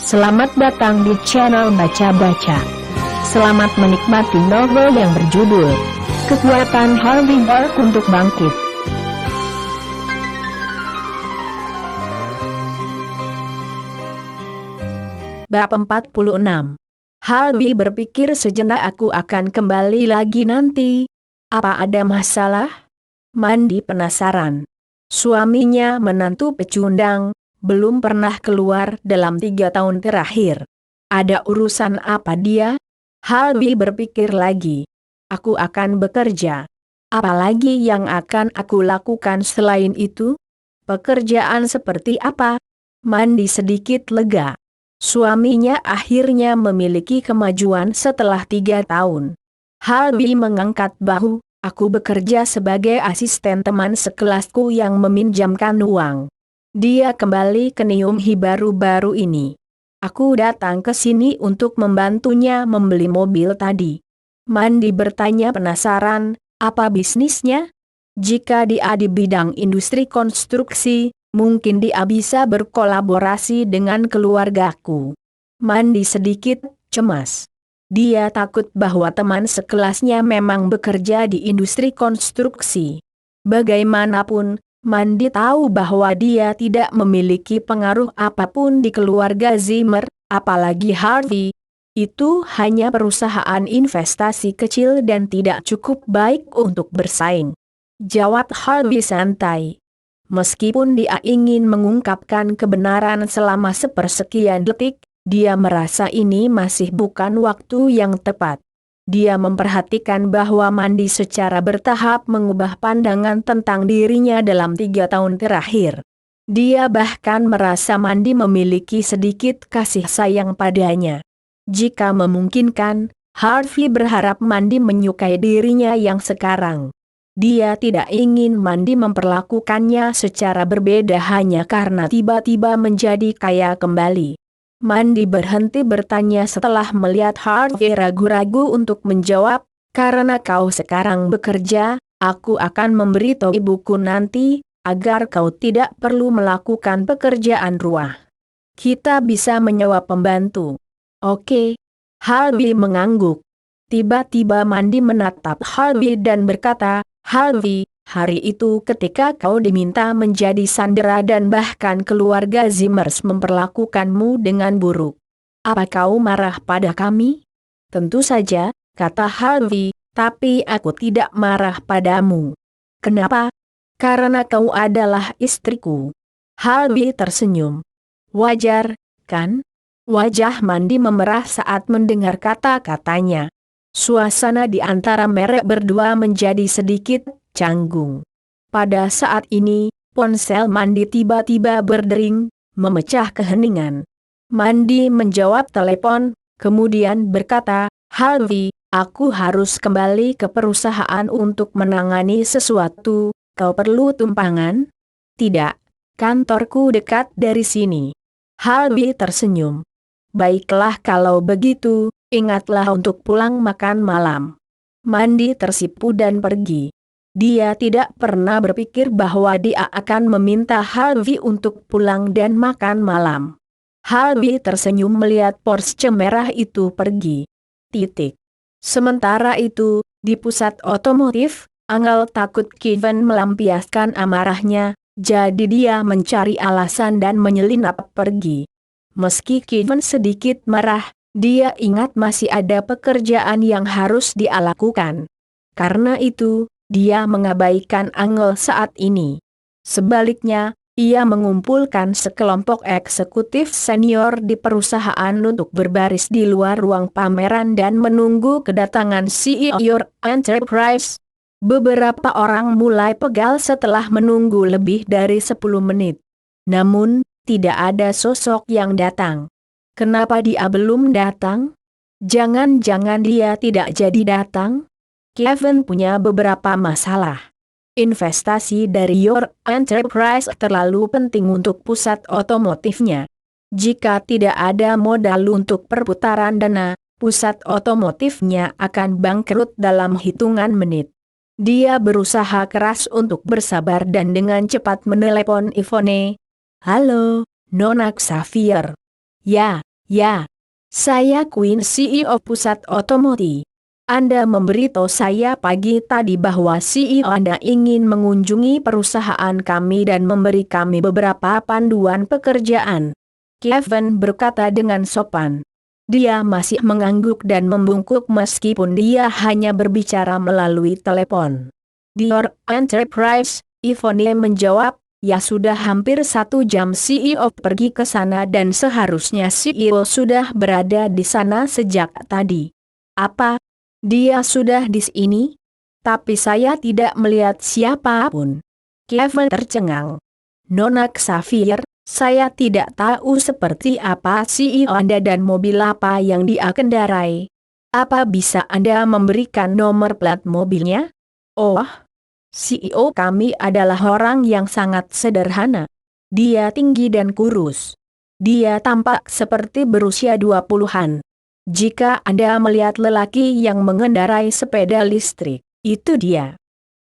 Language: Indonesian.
Selamat datang di channel Baca Baca. Selamat menikmati novel yang berjudul Kekuatan Harvey Dark untuk Bangkit. Bab 46. Harvey berpikir sejenak, aku akan kembali lagi nanti. Apa ada masalah? Mandy penasaran. Suaminya menantu pecundang, belum pernah keluar dalam 3 tahun terakhir. Ada urusan apa dia? Harvey berpikir lagi. Aku akan bekerja. Apalagi yang akan aku lakukan selain itu? Pekerjaan seperti apa? Mandy sedikit lega. Suaminya akhirnya memiliki kemajuan setelah 3 tahun. Harvey mengangkat bahu. Aku bekerja sebagai asisten teman sekelasku yang meminjamkan uang. Dia kembali ke Niumhi baru-baru ini. Aku datang ke sini untuk membantunya membeli mobil tadi. Mandy bertanya penasaran, apa bisnisnya? Jika dia di bidang industri konstruksi, mungkin dia bisa berkolaborasi dengan keluargaku. Mandy sedikit cemas. Dia takut bahwa teman sekelasnya memang bekerja di industri konstruksi. Bagaimanapun, Mandy tahu bahwa dia tidak memiliki pengaruh apapun di keluarga Zimmer, apalagi Harvey. Itu hanya perusahaan investasi kecil dan tidak cukup baik untuk bersaing. Jawab Harvey santai. Meskipun dia ingin mengungkapkan kebenaran selama sepersekian detik, dia merasa ini masih bukan waktu yang tepat. Dia memperhatikan bahwa Mandy secara bertahap mengubah pandangan tentang dirinya dalam 3 tahun terakhir. Dia bahkan merasa Mandy memiliki sedikit kasih sayang padanya. Jika memungkinkan, Harvey berharap Mandy menyukai dirinya yang sekarang. Dia tidak ingin Mandy memperlakukannya secara berbeda hanya karena tiba-tiba menjadi kaya kembali. Mandy berhenti bertanya setelah melihat Harvey ragu-ragu untuk menjawab, karena kau sekarang bekerja, aku akan memberitahu ibuku nanti, agar kau tidak perlu melakukan pekerjaan rumah. Kita bisa menyewa pembantu. Oke. Harvey mengangguk. Tiba-tiba Mandy menatap Harvey dan berkata, Harvey, hari itu ketika kau diminta menjadi sandera dan bahkan keluarga Zimmers memperlakukanmu dengan buruk. Apa kau marah pada kami? Tentu saja, kata Harvey, tapi aku tidak marah padamu. Kenapa? Karena kau adalah istriku. Harvey tersenyum. Wajar, kan? Wajah Mandy memerah saat mendengar kata-katanya. Suasana di antara mereka berdua menjadi sedikit canggung. Pada saat ini, ponsel Mandy tiba-tiba berdering, memecah keheningan. Mandy menjawab telepon, kemudian berkata, Harvey, aku harus kembali ke perusahaan untuk menangani sesuatu, kau perlu tumpangan? Tidak, kantorku dekat dari sini. Harvey tersenyum. Baiklah kalau begitu, ingatlah untuk pulang makan malam. Mandy tersipu dan pergi. Dia tidak pernah berpikir bahwa dia akan meminta Harvey untuk pulang dan makan malam. Harvey tersenyum melihat Porsche merah itu pergi. Sementara itu, di pusat otomotif, Angel takut Kevin melampiaskan amarahnya, jadi dia mencari alasan dan menyelinap pergi. Meski Kevin sedikit marah, dia ingat masih ada pekerjaan yang harus dia lakukan. Karena itu, dia mengabaikan Angel saat ini. Sebaliknya, ia mengumpulkan sekelompok eksekutif senior di perusahaan untuk berbaris di luar ruang pameran dan menunggu kedatangan CEO Your Enterprise. Beberapa orang mulai pegal setelah menunggu lebih dari 10 menit. Namun, tidak ada sosok yang datang. Kenapa dia belum datang? Jangan-jangan dia tidak jadi datang? Kevin punya beberapa masalah. Investasi dari Your Enterprise terlalu penting untuk pusat otomotifnya. Jika tidak ada modal untuk perputaran dana, pusat otomotifnya akan bangkrut dalam hitungan menit. Dia berusaha keras untuk bersabar dan dengan cepat menelepon Yvonne. Halo, Nona Xavier. Ya, Ya, saya Queen CEO Pusat Otomotif. Anda memberitahu saya pagi tadi bahwa CEO Anda ingin mengunjungi perusahaan kami dan memberi kami beberapa panduan pekerjaan. Kevin berkata dengan sopan. Dia masih mengangguk dan membungkuk meskipun dia hanya berbicara melalui telepon. Dior Enterprise, Yvonne menjawab, ya sudah hampir 1 jam CEO pergi ke sana dan seharusnya CEO sudah berada di sana sejak tadi. Apa? Dia sudah di sini? Tapi saya tidak melihat siapapun. Kevin tercengang. Nona Xavier, saya tidak tahu seperti apa CEO Anda dan mobil apa yang dia kendarai. Apa bisa Anda memberikan nomor plat mobilnya? Oh, CEO kami adalah orang yang sangat sederhana. Dia tinggi dan kurus. Dia tampak seperti berusia 20-an. Jika Anda melihat lelaki yang mengendarai sepeda listrik, itu dia.